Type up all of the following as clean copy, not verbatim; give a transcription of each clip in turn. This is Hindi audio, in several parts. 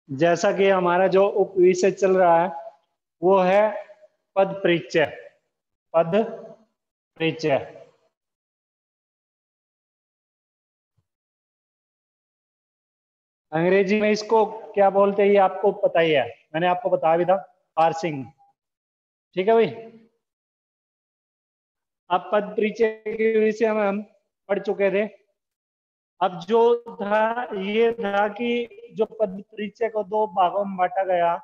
जैसा कि हमारा जो उप विषय चल रहा है वो है पद परिचय। पद परिचय अंग्रेजी में इसको क्या बोलते हैं ये आपको पता ही है, मैंने आपको बताया भी था, पार्सिंग। ठीक है भाई। अब पद परिचय के विषय हम पढ़ चुके थे। अब जो था ये था कि जो पद परिचय को दो भागों में बांटा गया,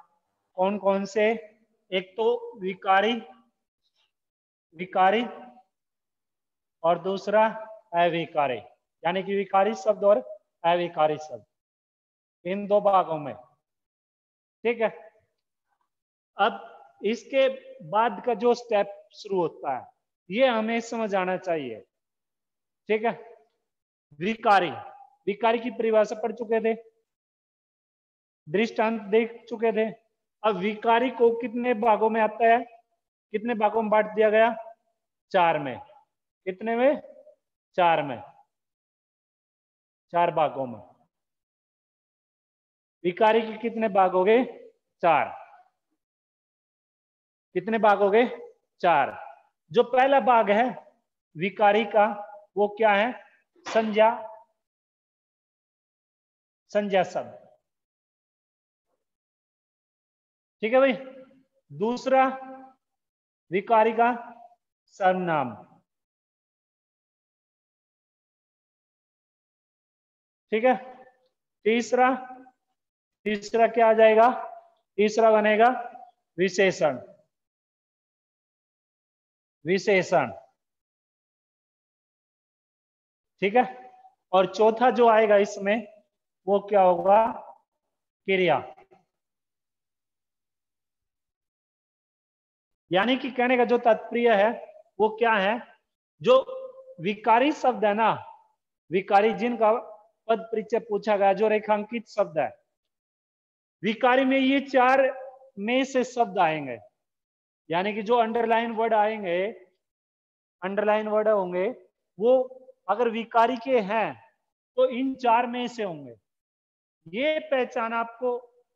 कौन कौन से? एक तो विकारी, विकारी और दूसरा अविकारी, यानी कि विकारी शब्द और अविकारी शब्द, इन दो भागों में। ठीक है। अब इसके बाद का जो स्टेप शुरू होता है ये हमें समझ आना चाहिए। ठीक है। विकारी, विकारी की परिभाषा पढ़ चुके थे, दृष्टांत देख चुके थे। अब विकारी को कितने भागों में आता है, कितने भागों में बांट दिया गया? चार में। कितने में? चार में, चार भागों में। विकारी के कितने भाग हो गए? चार। कितने भाग हो गए? चार। जो पहला भाग है विकारी का वो क्या है? संज्ञा, संज्ञा शब्द। ठीक है भाई। दूसरा विकारी का सर्वनाम। ठीक है। तीसरा, तीसरा क्या आ जाएगा? तीसरा बनेगा विशेषण, विशेषण। ठीक है। और चौथा जो आएगा इसमें वो क्या होगा? क्रिया। यानी कि कहने का जो तात्पर्य है वो क्या है, जो विकारी शब्द है ना, विकारी जिनका पद परिचय पूछा गया, जो रेखांकित शब्द है, विकारी में ये चार में से शब्द आएंगे। यानी कि जो अंडरलाइन वर्ड आएंगे, अंडरलाइन वर्ड होंगे, वो अगर विकारी के हैं तो इन चार में से होंगे। ये पहचान आपको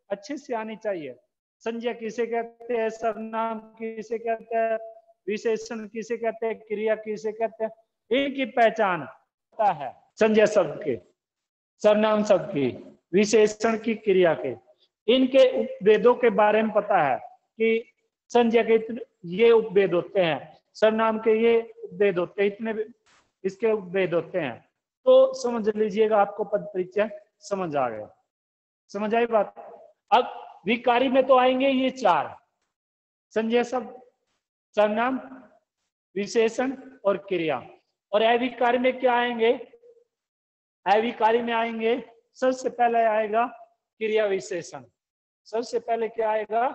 अच्छे से आनी चाहिए। संज्ञा किसे कहते हैं, सर्वनाम किसे कहते हैं, विशेषण किसे कहते हैं, क्रिया किसे कहते हैं, इनकी पहचान होता है। संज्ञा शब्द के, सर्वनाम शब्द की, विशेषण की, क्रिया के, इनके उपभेदों के बारे में पता है कि संज्ञा के ये उपभेद होते हैं, सर्वनाम के ये उपभेद होते हैं, इतने इसके उपभेद होते हैं। तो समझ लीजिएगा, आपको पद परिचय समझ आ गया। समझ आई बात? अब विकारी में तो आएंगे ये चार, संज्ञा शब्द, सर्वनाम, विशेषण और क्रिया। और अविकारी में क्या आएंगे? अविकारी में आएंगे, सबसे पहले आएगा क्रिया विशेषण। सबसे पहले क्या आएगा?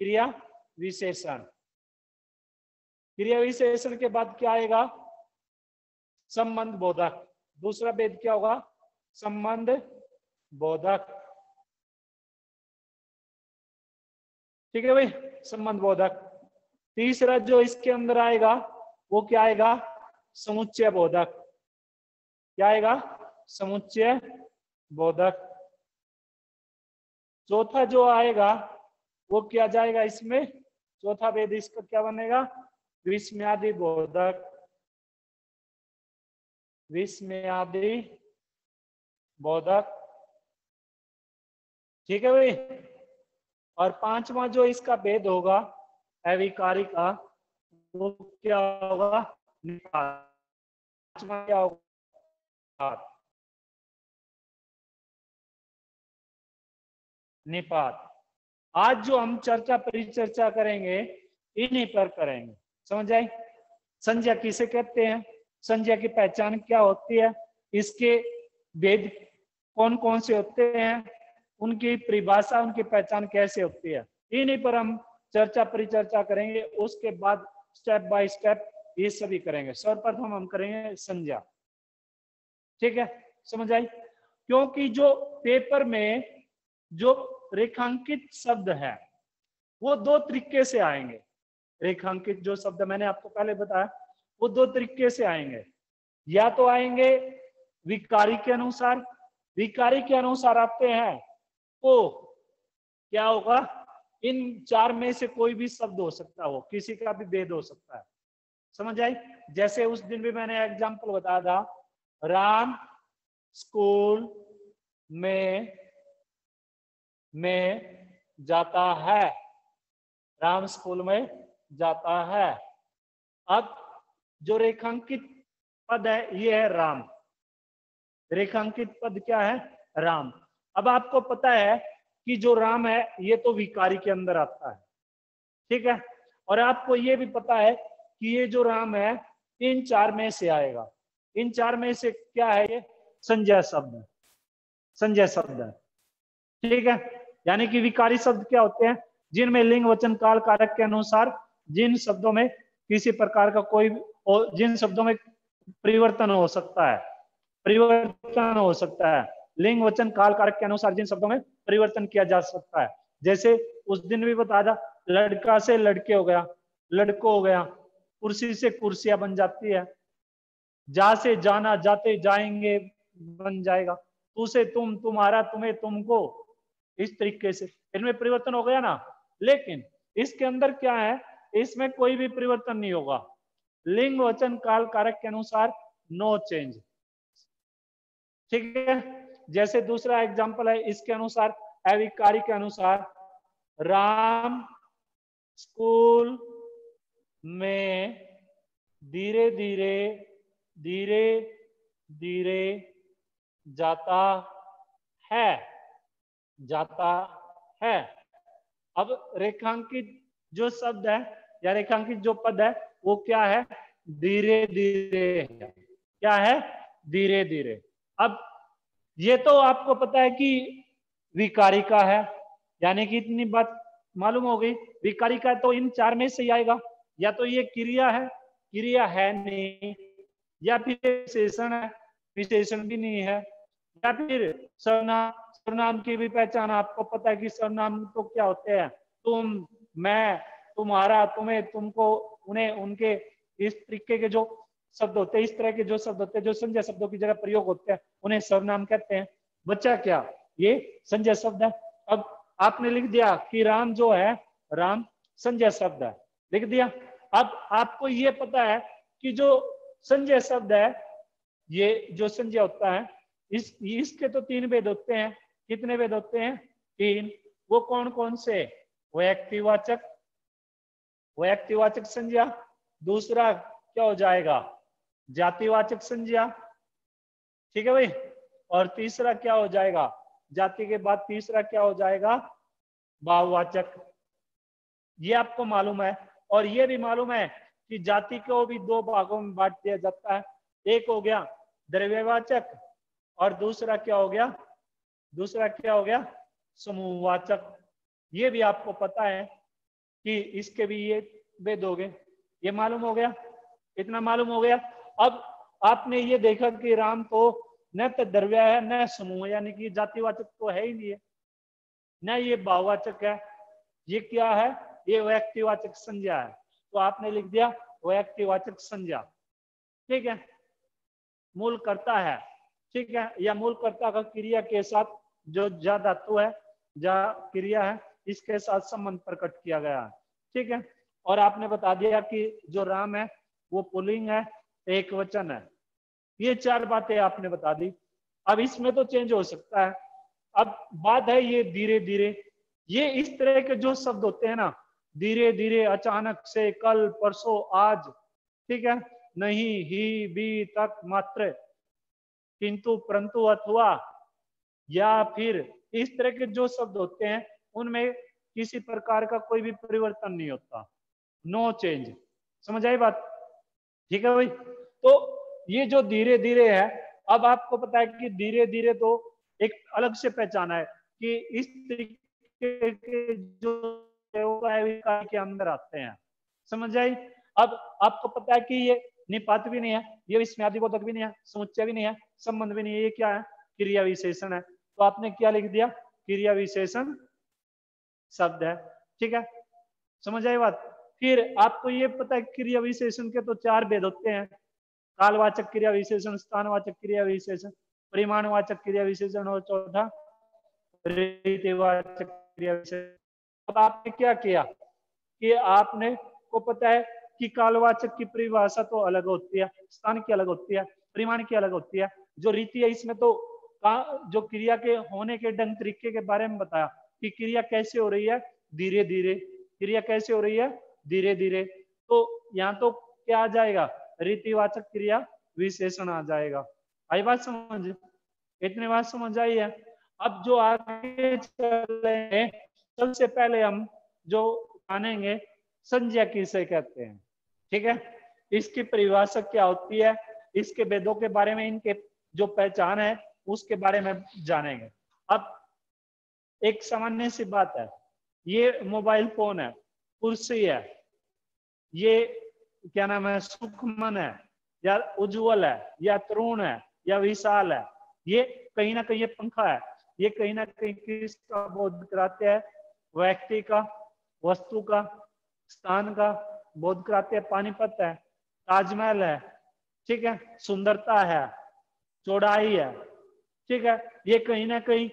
क्रिया विशेषण। क्रिया विशेषण के बाद क्या आएगा? संबंध बोधक। दूसरा भेद क्या होगा? संबंध बोधक। ठीक है भाई, संबंध बोधक। तीसरा जो इसके अंदर आएगा वो क्या आएगा? समुच्चय बोधक। क्या आएगा? समुच्चय बोधक। चौथा जो आएगा वो क्या जाएगा इसमें? चौथा भेद इसका क्या बनेगा? विस्मयादि बोधक। विस्मयादि बोधक। ठीक है भाई। और पांचवा जो इसका भेद होगा अविकारी का, वो क्या होगा? निपात। पांचवा क्या होगा? निपात। आज जो हम चर्चा परिचर्चा करेंगे इन्हीं पर करेंगे। समझ आई? संज्ञा किसे कहते हैं, संज्ञा की पहचान क्या होती है, इसके भेद कौन कौन से होते हैं, उनकी परिभाषा, उनकी पहचान कैसे होती है, इन्हीं पर हम चर्चा परिचर्चा करेंगे। उसके बाद स्टेप बाय स्टेप ये सभी करेंगे। सर्वप्रथम हम करेंगे संज्ञा। ठीक है, समझ आई? क्योंकि जो पेपर में जो रेखांकित शब्द है वो दो तरीके से आएंगे। रेखांकित जो शब्द मैंने आपको पहले बताया वो दो तरीके से आएंगे। या तो आएंगे विकारी के अनुसार, विकारी के अनुसार आते हैं तो क्या होगा, इन चार में से कोई भी शब्द हो सकता हो, किसी का भी भेद हो सकता है। समझ आई? जैसे उस दिन भी मैंने एग्जाम्पल बताया था, राम स्कूल में जाता है, राम स्कूल में जाता है। अब जो रेखांकित पद है ये है राम, रेखांकित पद क्या है, राम। अब आपको पता है कि जो राम है ये तो विकारी के अंदर आता है, ठीक है। और आपको ये भी पता है कि ये जो राम है इन चार में से आएगा। इन चार में से क्या है, ये संज्ञा शब्द है, संज्ञा शब्द है, ठीक है। यानी कि विकारी शब्द क्या होते हैं, जिनमें लिंग वचन काल कारक के अनुसार जिन शब्दों में किसी प्रकार का कोई, जिन शब्दों में परिवर्तन हो सकता है, परिवर्तन हो सकता है, लिंग वचन काल कारक के अनुसार जिन शब्दों में परिवर्तन किया जा सकता है। जैसे उस दिन भी बता था, लड़का से लड़के हो गया, लड़को हो गया, कुर्सी से कुर्सियां बन जाती है, जा से जाना जाते जाएंगे बन जाएगा, तू से तुम, तुम्हारा तुम्हें तुमको, इस तरीके से इनमें परिवर्तन हो गया ना। लेकिन इसके अंदर क्या है, इसमें कोई भी परिवर्तन नहीं होगा, लिंग वचन काल कारक के अनुसार नो चेंज, ठीक है। जैसे दूसरा एग्जांपल है, इसके अनुसार अविकारी के अनुसार, राम स्कूल में धीरे धीरे धीरे धीरे जाता है, जाता है। अब रेखांकित जो शब्द है या रेखांकित जो पद है वो क्या है, धीरे धीरे है, क्या है, धीरे धीरे। अब ये तो आपको पता है कि विकारी का है, यानी कि इतनी बात मालूम हो गई, विकारी का तो इन चार में से ही आएगा, या तो ये क्रिया है, क्रिया है नहीं, या फिर विशेषण है, विशेषण भी नहीं है, या फिर सर्वनाम, सर्वनाम की भी पहचान आपको पता है कि सर्वनाम तो क्या होते हैं, तुम, मैं, तुम्हारा, तुम्हें, तुमको, उन्हें, उनके, इस तरीके के जो शब्द होते हैं, इस तरह के जो शब्द होते हैं जो संज्ञा शब्दों की जगह प्रयोग होते हैं उन्हें सर्वनाम कहते हैं। बच्चा क्या, ये संज्ञा शब्द है। अब आपने लिख दिया कि राम जो है, राम संज्ञा शब्द है, लिख दिया। अब आपको ये पता है कि जो संज्ञा शब्द है, ये जो संज्ञा होता है, इसके तो तीन भेद होते हैं। कितने भेद होते हैं, तीन। वो कौन कौन से, व्यक्तिवाचक, व्यक्तिवाचक संज्ञा, दूसरा क्या हो जाएगा, जातिवाचक संज्ञा, ठीक है भाई, और तीसरा क्या हो जाएगा, जाति के बाद तीसरा क्या हो जाएगा, भाववाचक। ये आपको मालूम है। और ये भी मालूम है कि जाति को भी दो भागों में बांट दिया जाता है, एक हो गया द्रव्यवाचक और दूसरा क्या हो गया, दूसरा क्या हो गया, समूहवाचक। ये भी आपको पता है कि इसके भी ये भेद हो गए, ये मालूम हो गया, इतना मालूम हो गया। अब आपने ये देखा कि राम तो न तो द्रव्य है न समूह, यानी कि जातिवाचक तो है ही नहीं है, न ये भाववाचक है, ये क्या है, ये व्यक्तिवाचक संज्ञा है। तो आपने लिख दिया व्यक्तिवाचक संज्ञा, ठीक है। मूल कर्ता है, ठीक है, या मूल कर्ता का क्रिया के साथ जो जा धातु है, जा क्रिया है, इसके साथ संबंध प्रकट किया गया है, ठीक है। और आपने बता दिया कि जो राम है वो पुल्लिंग है, एक वचन है। ये चार बातें आपने बता दी। अब इसमें तो चेंज हो सकता है। अब बात है ये धीरे धीरे, ये इस तरह के जो शब्द होते हैं ना, धीरे धीरे, अचानक से, कल, परसों, आज, ठीक है, नहीं, ही, भी, तक, मात्र, किंतु, परंतु, अथवा, या फिर इस तरह के जो शब्द होते हैं उनमें किसी प्रकार का कोई भी परिवर्तन नहीं होता, नो चेंज। समझ आई बात, ठीक है भाई। तो ये जो धीरे धीरे है, अब आपको पता है कि धीरे धीरे तो एक अलग से पहचान है कि इस तरीके के जो के अंदर आते हैं। समझ आई। अब आपको पता है कि ये निपात भी नहीं है, ये विस्मयादिबोधक भी नहीं है, समुच्चय भी नहीं है, संबंध भी नहीं है, ये क्या है, क्रिया विशेषण है। तो आपने क्या लिख दिया, क्रिया विशेषण शब्द है, ठीक है। समझ आई बात। फिर आपको ये पता है क्रिया विशेषण के तो चार भेद होते हैं, कालवाचक क्रिया विशेषण, स्थानवाचक क्रिया विशेषण, परिमाणवाचक क्रिया विशेषण, और चौथा रीतिवाचक क्रिया विशेषण। अब आपने क्या किया कि आपने को पता है कि कालवाचक की परिभाषा तो अलग होती है, स्थान की अलग होती है, परिमाण की अलग होती है। जो रीति है इसमें तो जो क्रिया के होने के ढंग तरीके के बारे में बताया कि क्रिया कैसे हो रही है, धीरे धीरे। क्रिया कैसे हो रही है, धीरे धीरे। तो यहाँ तो क्या आ जाएगा, रीतिवाचक क्रिया विशेषण आ जाएगा। आई बात समझ, इतनी बात समझ आई है। अब जो आगे चले, सबसे पहले हम जो जानेंगे संज्ञा किसे कहते हैं। ठीक है, इसकी परिभाषा क्या होती है, इसके भेदों के बारे में, इनके जो पहचान है उसके बारे में जानेंगे। अब एक सामान्य सी बात है, ये मोबाइल फोन है, कुर्सी है, ये क्या नाम है, सुखमन है या उज्जवल है या तरुण है या विशाल है, ये कहीं ना कहीं ये पंखा है, ये कहीं ना कहीं किसका बोध कराते हैं, व्यक्ति का, वस्तु का, स्थान का बोध कराते हैं। पानीपत है, ताजमहल है, ठीक है, सुंदरता है, चौड़ाई है, ठीक है, ये कहीं ना कहीं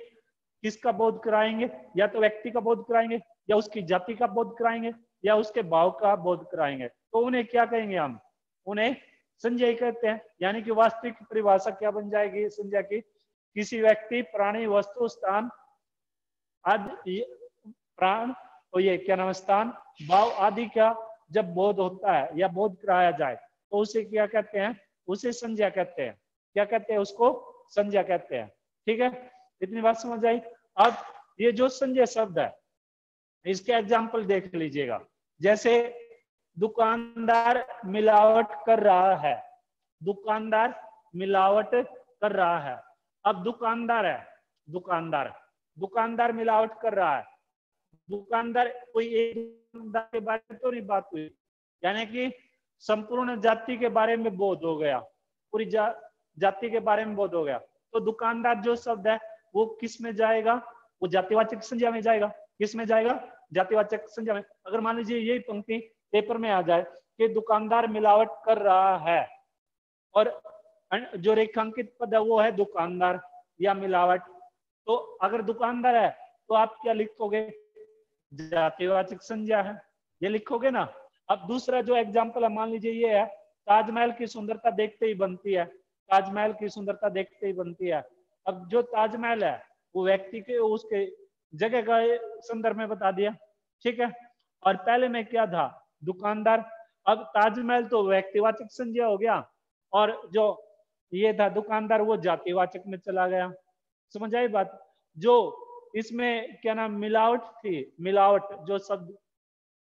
किसका बोध कराएंगे, या तो व्यक्ति का बोध कराएंगे, या उसकी जाति का बोध कराएंगे, या उसके भाव का बोध कराएंगे। तो उन्हें क्या कहेंगे हम, उन्हें संज्ञा कहते हैं। यानी कि वास्तविक परिभाषा क्या बन जाएगी संज्ञा की, किसी व्यक्ति, प्राणी, वस्तु, स्थान आदि, प्राण और ये क्या नाम, स्थान, भाव आदि का जब बोध होता है या बोध कराया जाए तो उसे क्या कहते हैं, उसे संज्ञा कहते हैं। क्या कहते हैं, उसको संज्ञा कहते हैं। ठीक है, इतनी बात समझ आई। अब ये जो संज्ञा शब्द है, इसके एग्जाम्पल देख लीजिएगा। जैसे दुकानदार मिलावट कर रहा है, दुकानदार मिलावट कर रहा है। अब दुकानदार है, दुकानदार, दुकानदार मिलावट कर रहा है। दुकानदार कोई एक दुकानदार के बारे में तो नहीं बात हुई, यानी कि संपूर्ण जाति के बारे में बोध हो गया, पूरी जाति के बारे में बोध हो गया। तो दुकानदार जो शब्द है वो किस में जाएगा, वो जातिवाचक संज्ञा में जाएगा। किस में जाएगा, जातिवाचक संज्ञा में। अगर मान लीजिए यही पंक्ति पेपर में आ जाए कि दुकानदार मिलावट कर रहा है, और जो रेखांकित पद है वो है दुकानदार या मिलावट, तो अगर दुकानदार है तो आप क्या लिखोगे, जातिवाचक संज्ञा है, ये लिखोगे ना। अब दूसरा जो एग्जाम्पल है, मान लीजिए ये है, ताजमहल की सुंदरता देखते ही बनती है, ताजमहल की सुंदरता देखते ही बनती है। अब जो ताजमहल है वो व्यक्ति के, उसके जगह का संदर्भ में बता दिया, ठीक है। और पहले में क्या था, दुकानदार। अब ताजमहल तो व्यक्तिवाचक संज्ञा हो गया, और जो ये था दुकानदार वो जातिवाचक में चला गया। समझ आई बात। जो इसमें क्या नाम, मिलावट थी, मिलावट जो शब्द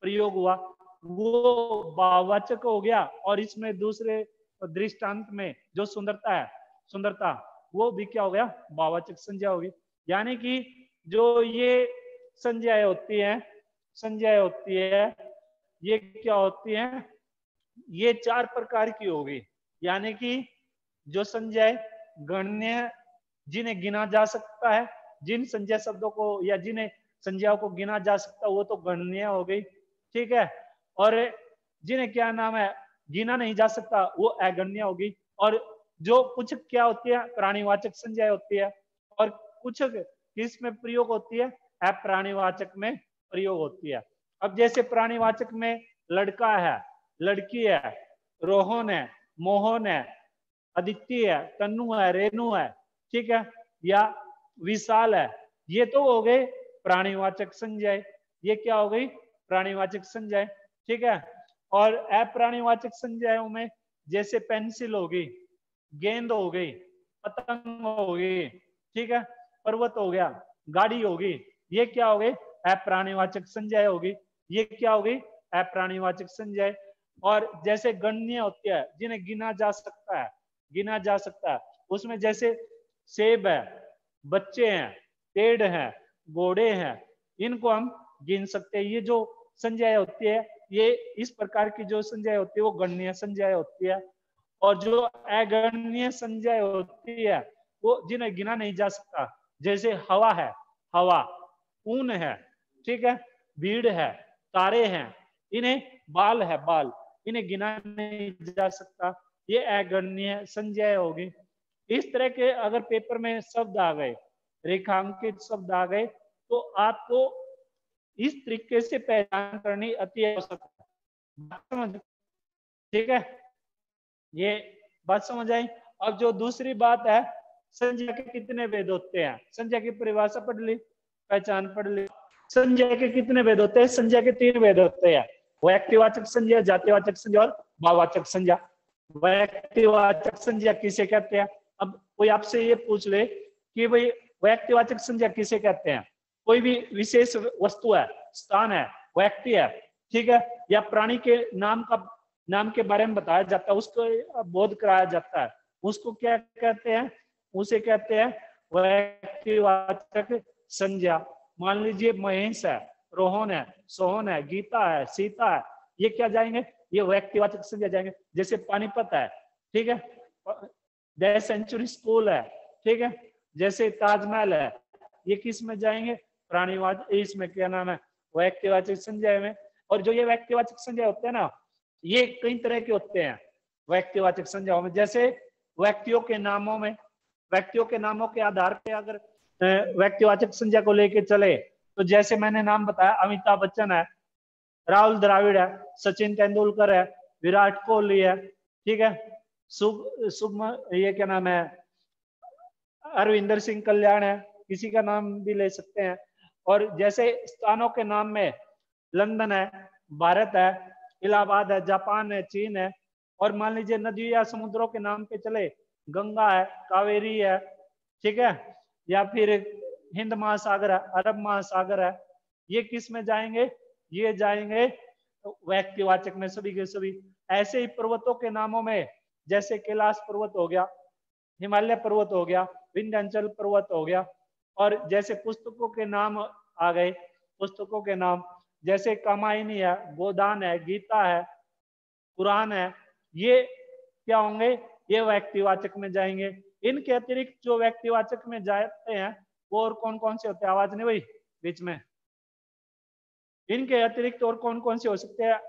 प्रयोग हुआ वो भाववाचक हो गया, और इसमें दूसरे दृष्टांत में जो सुंदरता है, सुंदरता, वो भी क्या हो गया, भाववाचक संज्ञा होगी। यानी कि जो ये संज्ञाएं होती है, संज्ञाएं होती है, ये क्या होती है, ये 4 प्रकार की होगी। यानी कि जो संज्ञाएं गणनीय, जिन्हें गिना जा सकता है, जिन संज्ञा शब्दों को या जिन्हें संज्ञाओं को गिना जा सकता है वो तो गणनीय हो गई, ठीक है। और जिन्हें क्या नाम है, गिना नहीं जा सकता वो अगण्य होगी। और जो कुछ क्या होती है, प्राणीवाचक संज्ञा होती है, और कुछ किस में प्रयोग होती है, अप्राणीवाचक में प्रयोग होती है। अब जैसे प्राणीवाचक में लड़का है, लड़की है, रोहन है, मोहन है, अदिति है, तन्नु है, रेणु है, ठीक है, या विशाल है, ये तो हो गए प्राणीवाचक संज्ञाएं। ये क्या हो गई, प्राणीवाचक संज्ञाएं, ठीक है। और अप्राणीवाचक संज्ञाओं में जैसे पेंसिल हो गई, गेंद हो गई, पतंग हो गई, ठीक है, पर्वत हो गया, गाड़ी होगी, ये क्या हो गई, अप्राणीवाचक संज्ञाएं होगी। ये क्या हो गई, अप्राणीवाचक संज्ञाएं। और जैसे गणनीय होती है, जिन्हें गिना जा सकता है, गिना जा सकता है, उसमें जैसे सेब है, बच्चे हैं, पेड़ हैं, घोड़े हैं, इनको हम गिन सकते हैं। ये जो संज्ञाएं होती है, ये इस प्रकार की जो संज्ञाएं होती है वो गणनीय संज्ञाएं होती है। और जो अगणनीय संज्ञाएं होती है वो जिन्हें गिना नहीं जा सकता, जैसे हवा है, हवा, ऊन है, ठीक है, भीड़ है, तारे हैं, इन्हें बाल है, बाल, इन्हें गिना नहीं जा सकता, ये अगणनीय संज्ञाएं होगी। इस तरह के अगर पेपर में शब्द आ गए, रेखांकित शब्द आ गए, तो आपको इस तरीके से पहचान करनी अति आवश्यक है। ठीक है, ये बात समझ आई। अब जो दूसरी बात है, संज्ञा के कितने भेद होते हैं? संज्ञा की परिभाषा पढ़ ली, पहचान पढ़ ली। संज्ञा के कितने भेद होते हैं? संज्ञा के 3 भेद होते हैं, व्यक्तिवाचक संज्ञा, जातिवाचक संज्ञा और भाववाचक संज्ञा। व्यक्तिवाचक संज्ञा किसे कहते हैं? अब कोई आपसे ये पूछ ले कि भाई व्यक्तिवाचक संज्ञा किसे कहते हैं? कोई भी विशेष वस्तु है, स्थान है, व्यक्ति है, ठीक है, या प्राणी के नाम के बारे में बताया जाता है, उसको बोध कराया जाता है, उसको क्या कहते हैं? उसे कहते हैं व्यक्तिवाचक संज्ञा। मान लीजिए महेश है, रोहन है, सोहन है, गीता है, सीता है, ये क्या जाएंगे? ये व्यक्तिवाचक संज्ञा जाएंगे। जैसे पानीपत है, ठीक है, द सेंचुरी स्कूल है, ठीक है, जैसे ताजमहल है, ये किस में जाएंगे? प्राणीवाचक, इसमें क्या नाम है? व्यक्तिवाचक संज्ञा में। और जो ये व्यक्तिवाचक संज्ञा होते हैं ना, ये कई तरह के होते हैं व्यक्तिवाचक संज्ञाओं में। जैसे व्यक्तियों के नामों में, व्यक्तियों के नामों के आधार पे अगर व्यक्तिवाचक संज्ञा को लेके चले, तो जैसे मैंने नाम बताया, अमिताभ बच्चन है, राहुल द्रविड़ है, सचिन तेंदुलकर है, विराट कोहली है, ठीक है, ये क्या नाम है, अरविंदर सिंह कल्याण है, किसी का नाम भी ले सकते हैं। और जैसे स्थानों के नाम में लंदन है, भारत है, इलाहाबाद है, जापान है, चीन है। और मान लीजिए नदियों या समुद्रों के नाम पे चले, गंगा है, कावेरी है, ठीक है, या फिर हिंद महासागर है, अरब महासागर है, ये किस में जाएंगे? ये जाएंगे व्यक्तिवाचक में, सभी के सभी। ऐसे ही पर्वतों के नामों में, जैसे कैलाश पर्वत हो गया, हिमालय पर्वत हो गया, विंध्याचल पर्वत हो गया। और जैसे पुस्तकों के नाम आ गए, पुस्तकों के नाम जैसे कामायनी है, गोदान है, गीता है, कुरान है, ये क्या होंगे? ये व्यक्तिवाचक में जाएंगे। इनके अतिरिक्त जो व्यक्तिवाचक में जाते हैं वो और कौन कौन से होते हैं? आवाज नहीं भाई बीच में। इनके अतिरिक्त और कौन कौन से हो सकते हैं?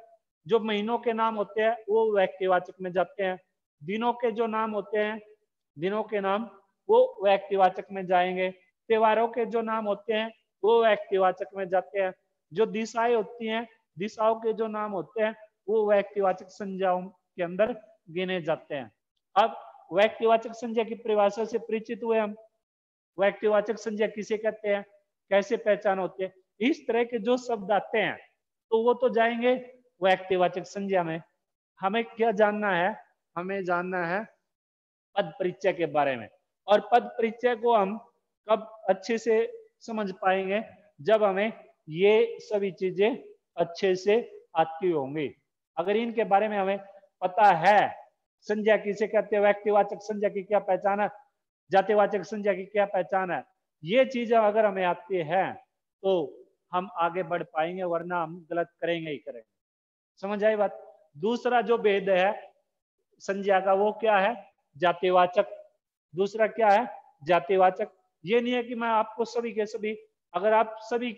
जो महीनों के नाम होते हैं वो व्यक्तिवाचक में जाते हैं। दिनों के जो नाम होते हैं, दिनों के नाम, वो व्यक्तिवाचक में जाएंगे। त्योहारों के जो नाम होते हैं वो व्यक्तिवाचक में जाते हैं। जो दिशाएं होती हैं, दिशाओं के जो नाम होते हैं वो व्यक्तिवाचक संज्ञाओं के अंदर गिने जाते हैं। अब व्यक्तिवाचक संज्ञा की परिभाषा से परिचित हुए हम। व्यक्तिवाचक संज्ञा किसे कहते हैं, कैसे पहचान होती है? इस तरह के जो शब्द आते हैं तो वो तो जाएंगे व्यक्तिवाचक संज्ञा में। हमें क्या जानना है? हमें जानना है पद परिचय के बारे में। और पद परिचय को हम कब अच्छे से समझ पाएंगे? जब हमें ये सभी चीजें अच्छे से आती होंगी। अगर इनके बारे में हमें पता है, संज्ञा किसे कहते हैं, व्यक्तिवाचक संज्ञा की क्या पहचान है, जातिवाचक संज्ञा की क्या पहचान है, ये चीजें अगर हमें आती है तो हम आगे बढ़ पाएंगे, वरना हम गलत करेंगे ही करेंगे। समझ आई बात? दूसरा जो भेद है संज्ञा का वो क्या है? जातिवाचक। दूसरा क्या है? जातिवाचक। ये नहीं है कि मैं आपको सभी के सभी, अगर आप सभी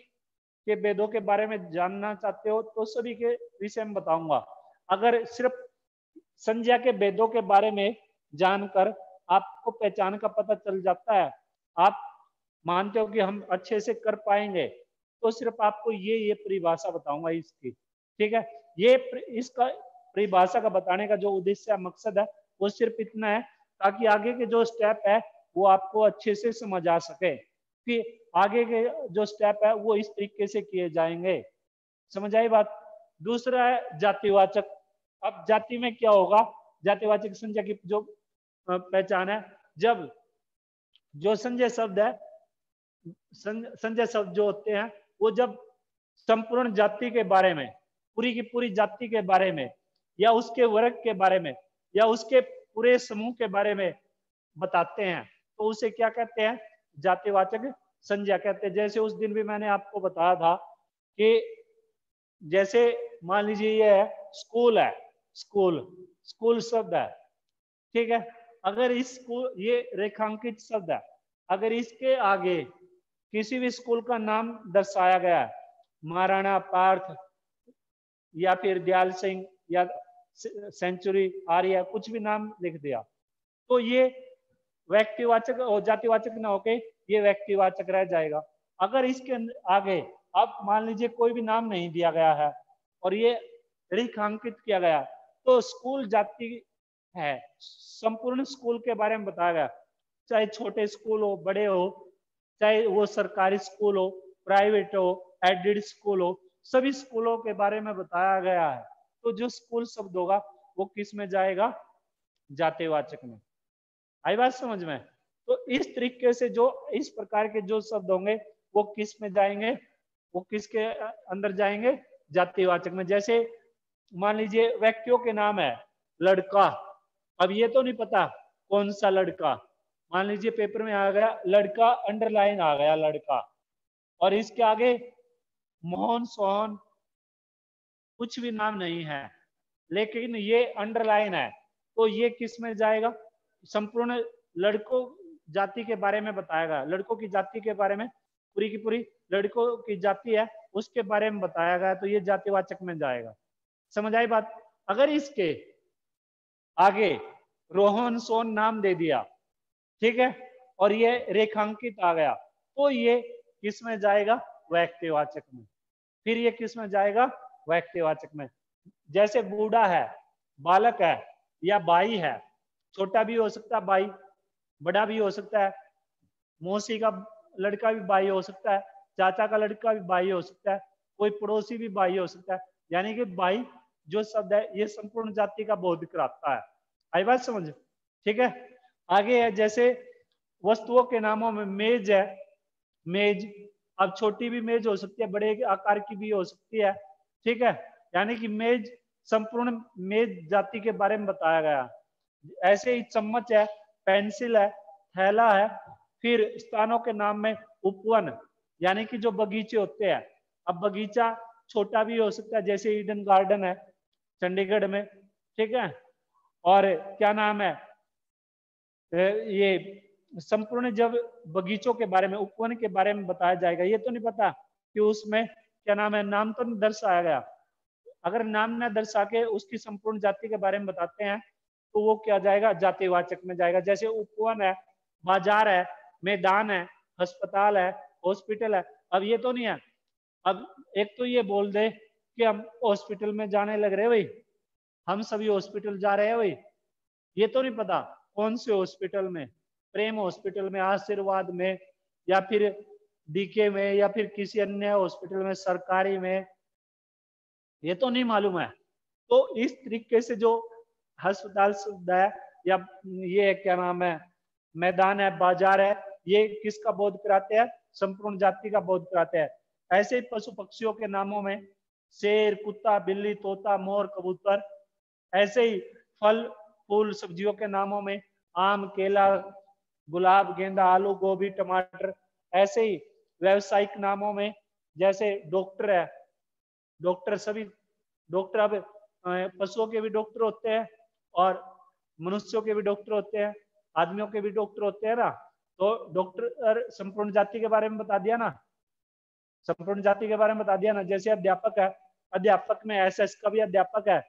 के भेदों के बारे में जानना चाहते हो तो सभी के विषय में बताऊंगा। अगर सिर्फ संज्ञा के भेदों के बारे में जानकर आपको पहचान का पता चल जाता है, आप मानते हो कि हम अच्छे से कर पाएंगे, तो सिर्फ आपको ये परिभाषा बताऊंगा इसकी, ठीक है। ये इसका परिभाषा का बताने का जो उद्देश्य मकसद है वो सिर्फ इतना है ताकि आगे के जो स्टेप है वो आपको अच्छे से समझ आ सके कि आगे के जो स्टेप है वो इस तरीके से किए जाएंगे। समझ आई बात? दूसरा है जातिवाचक। अब जाति में क्या होगा? जातिवाचक संज्ञा की जो पहचान है, जब जो संज्ञा शब्द है, संज्ञा शब्द जो होते हैं वो जब संपूर्ण जाति के बारे में, पूरी की पूरी जाति के बारे में, या उसके वर्ग के बारे में, या उसके पूरे समूह के बारे में बताते हैं तो उसे क्या कहते हैं? जातिवाचक संज्ञा कहते हैं। जैसे उस दिन भी मैंने आपको बताया था कि जैसे मान लीजिए ये है स्कूल है, स्कूल, स्कूल शब्द है, ठीक है। अगर इस स्कूल, ये रेखांकित शब्द है, अगर इसके आगे किसी भी स्कूल का नाम दर्शाया गया है, महाराणा पार्थ या फिर दयाल सिंह या सेंचुरी आर्य, कुछ भी नाम लिख दिया, तो ये व्यक्तिवाचक और जातिवाचक ना होके ये व्यक्तिवाचक रह जाएगा। अगर इसके आगे अब मान लीजिए कोई भी नाम नहीं दिया गया है और ये रेखांकित किया गया, तो स्कूल जाति है, संपूर्ण स्कूल के बारे में बताया गया, चाहे छोटे स्कूल हो, बड़े हो, चाहे वो सरकारी स्कूल हो, प्राइवेट हो, एडेड स्कूल हो, सभी स्कूलों के बारे में बताया गया है। तो जो स्कूल शब्द होगा वो किस में जाएगा? जातिवाचक में। आई बात समझ में? तो इस तरीके से जो इस प्रकार के जो शब्द होंगे वो किस में जाएंगे? वो किसके अंदर जाएंगे? जातिवाचक में। जैसे मान लीजिए व्यक्तियों के नाम है लड़का, अब ये तो नहीं पता कौन सा लड़का, मान लीजिए पेपर में आ गया लड़का, अंडरलाइन आ गया लड़का, और इसके आगे मोहन सोहन कुछ भी नाम नहीं है, लेकिन ये अंडरलाइन है, तो ये किस में जाएगा? संपूर्ण लड़कों जाति के बारे में बताएगा, लड़कों की जाति के बारे में, पूरी की पूरी लड़कों की जाति है उसके बारे में बताया गया, तो ये जातिवाचक में जाएगा। समझ आई बात? अगर इसके आगे रोहन सोन नाम दे दिया, ठीक है, और ये रेखांकित आ गया, तो ये किस में जाएगा? व्यक्तिवाचक में। फिर ये किस में जाएगा? व्यक्तिवाचक में। जैसे बूढ़ा है, बालक है, या बाई है, छोटा भी हो सकता है बाई, बड़ा भी हो सकता है, मौसी का लड़का भी बाई हो सकता है, चाचा का लड़का भी बाई हो सकता है, कोई पड़ोसी भी बाई हो सकता है। यानी कि बाई जो शब्द है ये संपूर्ण जाति का बोध कराता है। आई बात समझ? ठीक है, आगे है जैसे वस्तुओं के नामों में मेज है, मेज, अब छोटी भी मेज हो सकती है, बड़े आकार की भी हो सकती है, ठीक है, यानी कि मेज संपूर्ण मेज जाति के बारे में बताया गया। ऐसे ही चम्मच है, पेंसिल है, थैला है। फिर स्थानों के नाम में उपवन, यानी कि जो बगीचे होते हैं, अब बगीचा छोटा भी हो सकता है, जैसे ईडन गार्डन है चंडीगढ़ में, ठीक है, और क्या नाम है ये संपूर्ण जब बगीचों के बारे में, उपवन के बारे में बताया जाएगा, ये तो नहीं पता कि उसमें क्या नाम है, नाम तो नहीं दर्शाया गया। अगर नाम न दर्शा के उसकी संपूर्ण जाति के बारे में बताते हैं तो वो क्या जाएगा? जातिवाचक में जाएगा। जैसे उपवन है, बाजार है, मैदान है, अस्पताल है, हॉस्पिटल है। अब ये तो नहीं है, अब एक तो ये बोल दे कि हम हॉस्पिटल में जाने लग रहे भाई, हम सभी हॉस्पिटल जा रहे हैं भाई, ये तो नहीं पता कौन से हॉस्पिटल में, प्रेम हॉस्पिटल में, आशीर्वाद में, या फिर डीके में, या फिर किसी अन्य हॉस्पिटल में, सरकारी में, ये तो नहीं मालूम है। तो इस तरीके से जो अस्पताल शब्द है, या ये क्या नाम है, मैदान है, बाजार है, ये किसका बोध कराते हैं? संपूर्ण जाति का बोध कराते हैं। ऐसे ही पशु पक्षियों के नामों में शेर, कुत्ता, बिल्ली, तोता, मोर, कबूतर। ऐसे ही फल फूल सब्जियों के नामों में आम, केला, गुलाब, गेंदा, आलू, गोभी, टमाटर। ऐसे ही व्यवसायिक नामों में जैसे डॉक्टर है, डॉक्टर, सभी डॉक्टर, अब पशुओं के भी डॉक्टर होते हैं और मनुष्यों के भी डॉक्टर होते हैं, आदमियों के भी डॉक्टर होते हैं ना। तो डॉक्टर संपूर्ण जाति के बारे में बता दिया ना, संपूर्ण जाति के बारे में बता दिया ना। जैसे अध्यापक है, अध्यापक में एसएस का भी अध्यापक है,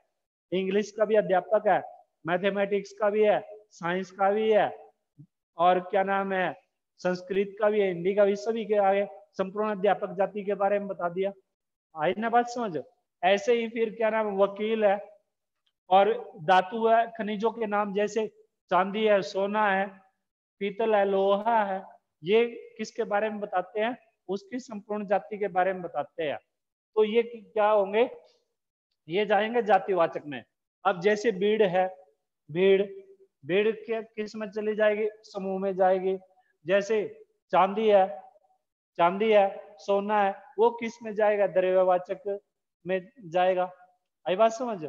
इंग्लिश का भी अध्यापक है, मैथमेटिक्स का भी है, साइंस का भी है, और क्या नाम है, संस्कृत का भी है, हिंदी का भी, सभी के आगे संपूर्ण अध्यापक जाति के बारे में बता दिया। आई ना बात समझ? ऐसे ही फिर क्या नाम, वकील है, और धातु है, खनिजों के नाम जैसे चांदी है, सोना है, पीतल है, लोहा है, ये किसके बारे में बताते हैं? उसकी संपूर्ण जाति के बारे में बताते हैं। तो ये क्या होंगे? ये जाएंगे जातिवाचक में। अब जैसे भीड़ है, भीड़, भीड़ के किस में चली जाएगी? समूह में जाएगी। जैसे चांदी है, चांदी है, सोना है, वो किस में जाएगा? द्रव्यवाचक में जाएगा। आई बात समझ?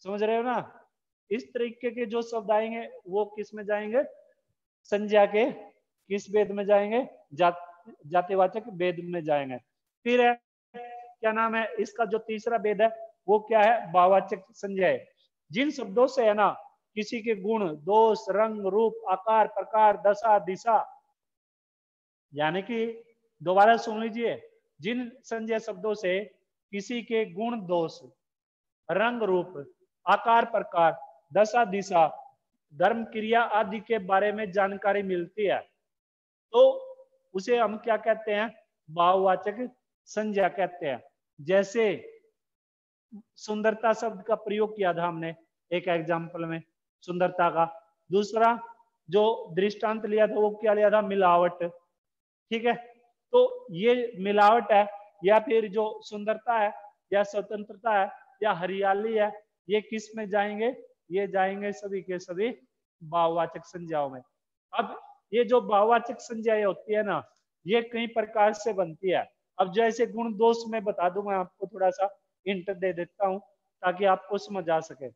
समझ रहे हो ना? इस तरीके के जो शब्द आएंगे वो किस में जाएंगे? संज्ञा के किस भेद में जाएंगे? जातिवाचक भेद में जाएंगे। फिर है क्या नाम है, इसका जो तीसरा भेद है वो क्या है? भाववाचक संज्ञा है। जिन शब्दों से है ना किसी के गुण, दोष, रंग, रूप, आकार, प्रकार, दशा, दिशा, यानी कि दोबारा सुन लीजिए, जिन संज्ञा शब्दों से किसी के गुण, दोष, रंग, रूप, आकार, प्रकार, दशा, दिशा, धर्म, क्रिया आदि के बारे में जानकारी मिलती है तो उसे हम क्या कहते हैं? भाववाचक संज्ञा कहते हैं। जैसे सुंदरता शब्द का प्रयोग किया था हमने एक एग्जाम्पल में, सुंदरता का। दूसरा जो दृष्टांत लिया था वो क्या लिया था, मिलावट। ठीक है, तो ये मिलावट है या फिर जो सुंदरता है या स्वतंत्रता है या हरियाली है, ये किस में जाएंगे, ये जाएंगे सभी के सभी भाववाचक संज्ञाओं में। अब ये जो भाववाचक संज्ञाएं होती है ना, ये कई प्रकार से बनती है। अब जैसे गुण दोष में बता दूं, मैं आपको थोड़ा सा हिंट दे देता हूं ताकि आपको समझ आ सके।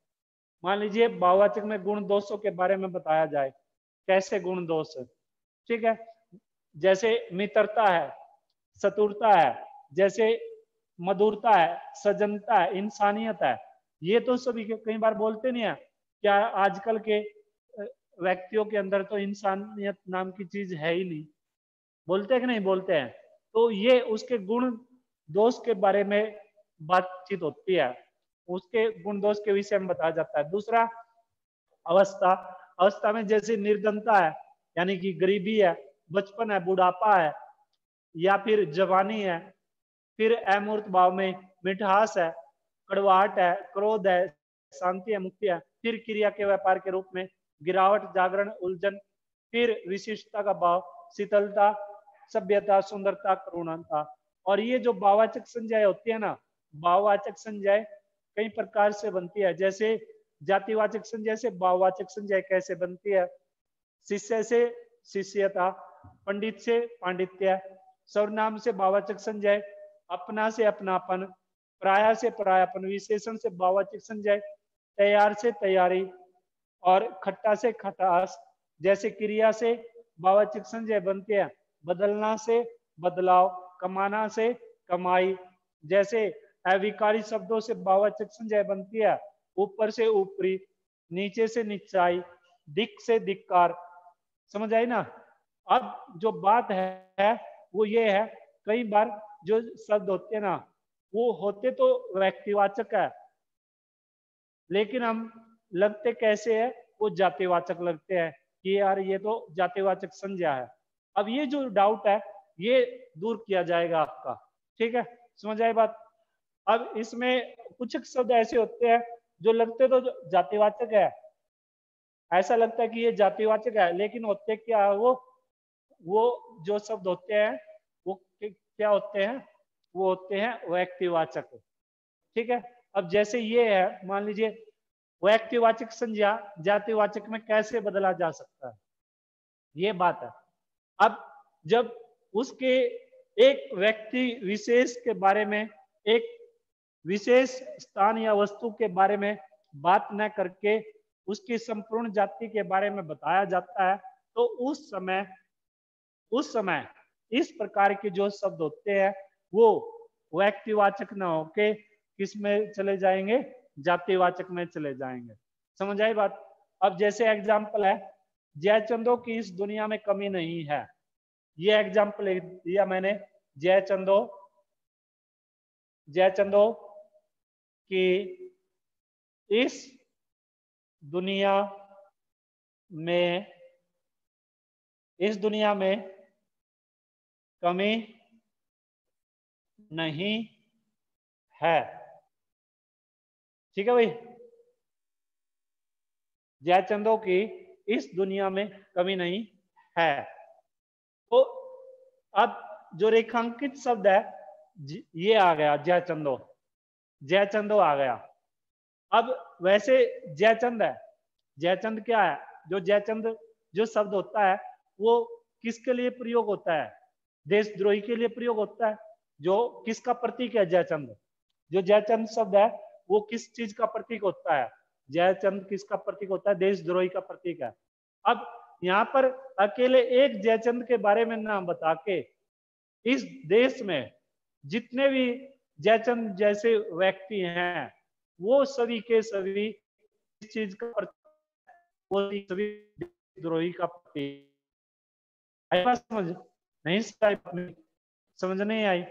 मान लीजिए भाववाचक में गुण दोषों के बारे में बताया जाए, कैसे गुण दोष, ठीक है। जैसे मित्रता है, चतुरता है, जैसे मधुरता है, सजनता है, इंसानियत है, ये तो सभी के कई बार बोलते नहीं है क्या, आजकल के व्यक्तियों के अंदर तो इंसानियत नाम की चीज है ही नहीं, बोलते हैं कि नहीं बोलते हैं। तो ये उसके गुण दोष के बारे में बातचीत होती है, उसके गुण दोष के विषय में बताया जाता है। दूसरा अवस्था, अवस्था में जैसे निर्धनता है यानी कि गरीबी है, बचपन है, बुढ़ापा है, या फिर जवानी है। फिर अमूर्त भाव में मिठास है, कड़वाहट है, क्रोध है, शांति है, मुक्ति है। फिर क्रिया के व्यापार के रूप में गिरावट, जागरण, उलझन। फिर विशिष्टता का भाव, शीतलता, सभ्यता, सुंदरता, करुणता। और ये जो भाववाचक संज्ञाएं होती है ना, भाववाचक संज्ञाएं कई प्रकार से बनती है। जैसे जातिवाचक संज्ञा से भाववाचक संज्ञा कैसे बनती है, शिष्य से शिष्यता, पंडित से पांडित्य, सर्वनाम से भाववाचक संज्ञा, अपना से अपनापन, प्राय से परायापन, विशेषण से भाववाचक संज्ञा, तैयार से तैयारी, और खट्टा से खटास। जैसे क्रिया से भाववाचक संज्ञा बनती है, बदलना से बदलाव, कमाना से कमाई। जैसे अविकारी शब्दों से भाववाचक संज्ञा बनती है, ऊपर से ऊपरी, नीचे से नीचाई, दिक से धिक्कार। समझ आई ना। अब जो बात है वो ये है, कई बार जो शब्द होते हैं ना, वो होते तो व्यक्तिवाचक है, लेकिन हम लगते कैसे है, वो जातिवाचक लगते हैं कि यार ये तो जातिवाचक संज्ञा है। अब ये जो डाउट है ये दूर किया जाएगा आपका, ठीक है, समझ आए बात। अब इसमें कुछ शब्द ऐसे होते हैं जो लगते तो जातिवाचक है, ऐसा लगता है कि ये जातिवाचक है, लेकिन होते क्या है, वो जो शब्द होते हैं वो क्या होते हैं, वो होते हैं व्यक्तिवाचक, ठीक है। अब जैसे ये है, मान लीजिए व्यक्तिवाचक संज्ञा जातिवाचक में कैसे बदला जा सकता है, ये बात है। अब जब उसके एक व्यक्ति विशेष के बारे में, एक विशेष स्थान या वस्तु के बारे में बात न करके उसकी संपूर्ण जाति के बारे में बताया जाता है, तो उस समय इस प्रकार के जो शब्द होते हैं वो व्यक्तिवाचक न होके किस में चले जाएंगे, जातिवाचक में चले जाएंगे। समझ आई बात। अब जैसे एग्जाम्पल है, जयचंदो की इस दुनिया में कमी नहीं है, ये एग्जाम्पल दिया मैंने। जयचंदो की इस दुनिया में कमी नहीं है, ठीक है भाई। जयचंदो की इस दुनिया में कमी नहीं है। तो अब जो रेखांकित शब्द है ये आ गया, जयचंदो आ गया। अब वैसे जयचंद है, जयचंद क्या है, जो जयचंद जो शब्द होता है वो किसके लिए प्रयोग होता है, देशद्रोही के लिए प्रयोग होता है। जो किसका प्रतीक है जयचंद, जो जयचंद शब्द है वो किस चीज का प्रतीक होता है, जयचंद किसका प्रतीक होता है, देशद्रोही का प्रतीक है। अब यहाँ पर अकेले एक जयचंद के बारे में नाम बता के इस देश में जितने भी जयचंद जैसे व्यक्ति हैं वो सभी के सभी इस चीज का वो सभी द्रोही का प्रतीक। समझ नहीं, समझ नहीं आई।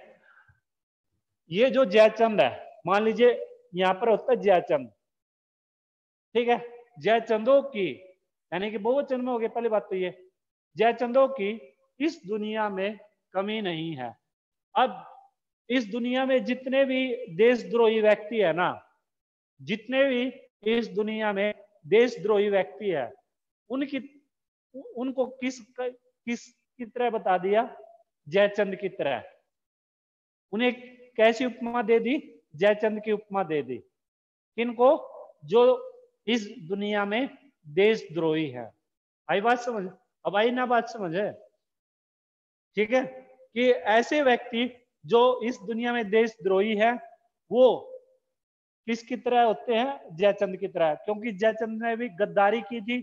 ये जो जयचंद है, मान लीजिए यहाँ पर होता है जयचंद, ठीक है। जयचंदों की यानी कि बहुवचन में हो गया, पहली बात तो ये, जयचंदों की इस दुनिया में कमी नहीं है। अब इस दुनिया में जितने भी देशद्रोही व्यक्ति है ना, जितने भी इस दुनिया में देशद्रोही व्यक्ति है, उनकी उनको किस की तरह बता दिया? जयचंद की तरह। उन्हें कैसी उपमा दे दी? जयचंद की उपमा दे दी। किनको? जो इस दुनिया में देशद्रोही है। आई बात समझ? अब आई ना बात समझ है? ठीक है, कि ऐसे व्यक्ति जो इस दुनिया में देशद्रोही है, वो किसकी तरह होते हैं? जयचंद की तरह। क्योंकि जयचंद ने भी गद्दारी की थी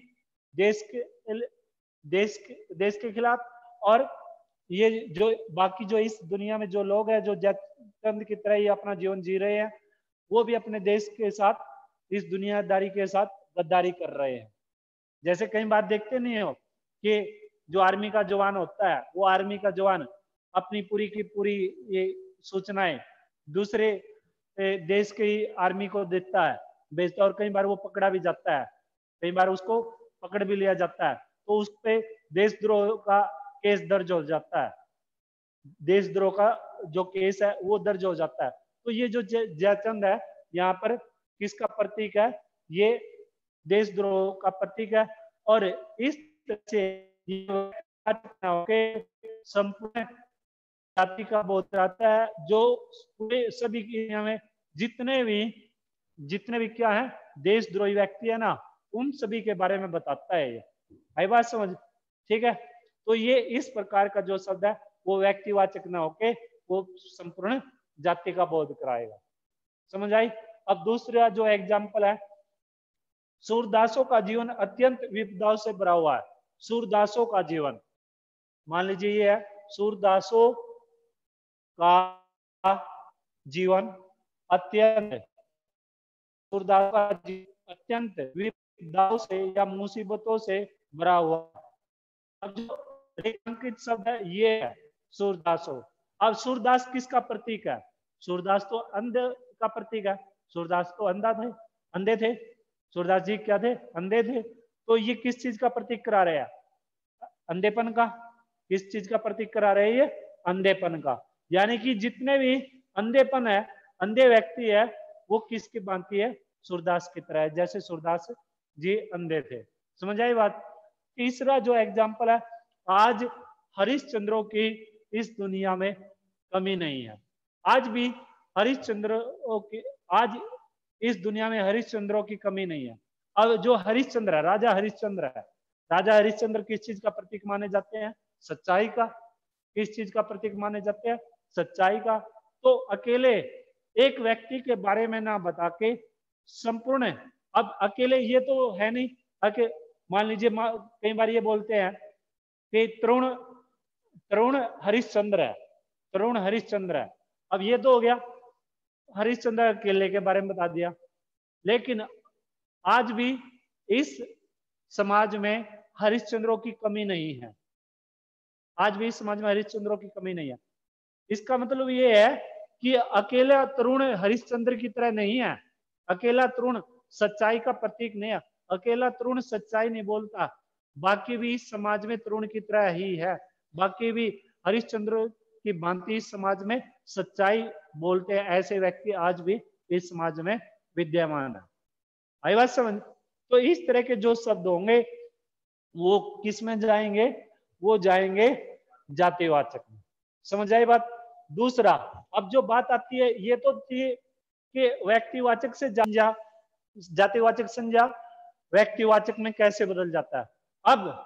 देश के खिलाफ, और ये जो बाकी जो इस दुनिया में जो लोग हैं जो जयचंद की तरह ही अपना जीवन जी रहे हैं, वो भी अपने देश के साथ इस दुनियादारी के साथ गद्दारी कर रहे हैं। जैसे कई बार देखते नहीं हो कि जो आर्मी का जवान होता है, वो आर्मी का जवान अपनी पूरी की पूरी ये सूचनाएं दूसरे देश के आर्मी को देता है, भेजता है, और कई बार वो पकड़ा भी जाता है, कई बार उसको पकड़ भी लिया जाता है, तो उस पे देशद्रोह का केस दर्ज हो जाता है। देशद्रोह का जो केस है वो दर्ज हो जाता है। तो ये जो जयचंद है, यहाँ पर किसका प्रतीक है? ये देशद्रोह का प्रतीक है। और इस तरह से संपूर्ण जाति का बोध आता है, जो पूरे सभी में जितने भी क्या है देशद्रोही व्यक्ति है ना, उन सभी के बारे में बताता है ये। आई बात समझ? ठीक है, तो ये इस प्रकार का जो शब्द है वो व्यक्तिवाचक ना होके वो संपूर्ण जाति का बोध कराएगा। समझ आई? अब दूसरा जो एग्जाम्पल है, सूरदासों का जीवन अत्यंत विपदाओं से भरा हुआ है। सूरदासों का जीवन, मान लीजिए ये है सूरदासों का जीवन अत्यंत, सूरदास का जीवन अत्यंत विपदाओं से या मुसीबतों से भरा हुआ। अब जो रेखांकित शब्द है ये है सूरदासों। अब सूरदास किसका प्रतीक है? सूरदास तो अंधे का प्रतीक है। सूरदास तो अंधे थे। सूरदास जी क्या थे? अंधे थे। तो ये किस चीज का प्रतीक करा रहे हैं? अंधेपन का। किस चीज का प्रतीक करा रहे हैं? ये अंधेपन का। यानी कि जितने भी अंधेपन है, अंधे व्यक्ति है, वो किसकी भांति है? सूरदास की तरह है, जैसे सूरदास जी अंधे थे। समझ आई बात? तीसरा जो एग्जाम्पल है, आज हरिश्चंद्रों की इस दुनिया में कमी नहीं है। आज भी हरिश्चंद्रों की, आज इस दुनिया में हरिश्चंद्रों की कमी नहीं है। अब जो हरिश्चंद्र है, राजा हरिश्चंद्र है, राजा हरिश्चंद्र किस चीज का प्रतीक माने जाते हैं? सच्चाई का। किस चीज का प्रतीक माने जाते हैं? सच्चाई का। तो अकेले एक व्यक्ति के बारे में ना बता के संपूर्ण, अब अकेले ये तो है नहीं, मान लीजिए कई बार ये बोलते हैं कि तरुण हरिश्चंद्र है, तरुण हरिश्चंद्र है। अब ये तो हो गया हरिश्चंद्र अकेले के बारे में बता दिया। लेकिन आज भी इस समाज में हरिश्चंद्रों की कमी नहीं है। आज भी इस समाज में हरिश्चंद्रों की कमी नहीं है। इसका मतलब ये है कि अकेला तरुण हरिश्चंद्र की तरह नहीं है। अकेला तरुण सच्चाई का प्रतीक नहीं है। अकेला तरुण सच्चाई नहीं बोलता। बाकी भी इस समाज में तरुण की तरह ही है। बाकी भी हरिश्चंद्र की भांति इस समाज में सच्चाई बोलते हैं ऐसे व्यक्ति आज भी इस समाज में विद्यमान है। आई बात समझ? तो इस तरह के जो शब्द होंगे वो किस में जाएंगे? वो जाएंगे जातिवाचक में। समझ आई बात? दूसरा, अब जो बात आती है, ये तो थी कि व्यक्तिवाचक से जातिवाचक संज्ञा व्यक्तिवाचक में कैसे बदल जाता है। अब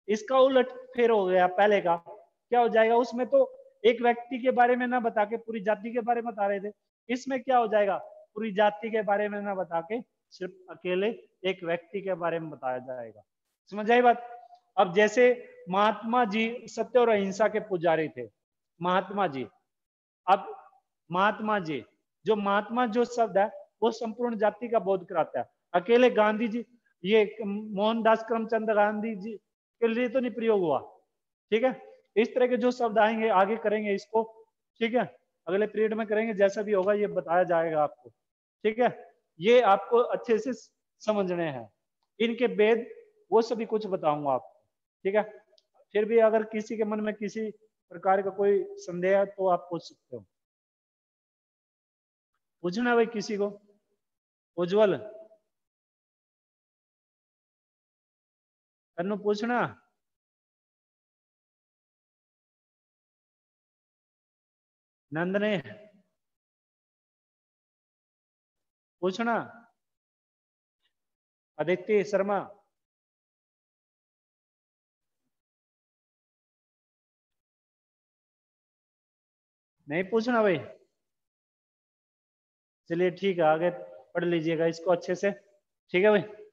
इसका उलट फेर हो गया पहले का। क्या हो जाएगा? उसमें तो एक व्यक्ति के बारे में ना बता के पूरी जाति के बारे में बता रहे थे। इसमें क्या हो जाएगा? पूरी जाति के बारे में ना बता के सिर्फ अकेले एक व्यक्ति के बारे में बताया जाएगा। समझ आई बात? अब जैसे महात्मा जी सत्य और अहिंसा के पुजारी थे, महात्मा जी। अब महात्मा जी, जो महात्मा जो शब्द है वो संपूर्ण जाति का बोध कराता है। अकेले गांधी जी, ये मोहनदास करमचंद गांधी जी के लिए तो नहीं प्रयोग हुआ। ठीक है, इस तरह के जो शब्द आएंगे आगे करेंगे इसको। ठीक है, अगले पीरियड में करेंगे, जैसा भी होगा ये बताया जाएगा आपको। ठीक है, ये आपको अच्छे से समझने हैं। इनके भेद वो सभी कुछ बताऊंगा आपको। ठीक है, फिर भी अगर किसी के मन में किसी प्रकार का कोई संदेह है तो आप पूछ सकते हो। पूछना भाई किसी को। उज्जवल, तन्नू पूछना। नंद ने पूछना। आदित्य शर्मा, नहीं पूछना भाई। चलिए ठीक है, आगे पढ़ लीजिएगा इसको अच्छे से। ठीक है भाई।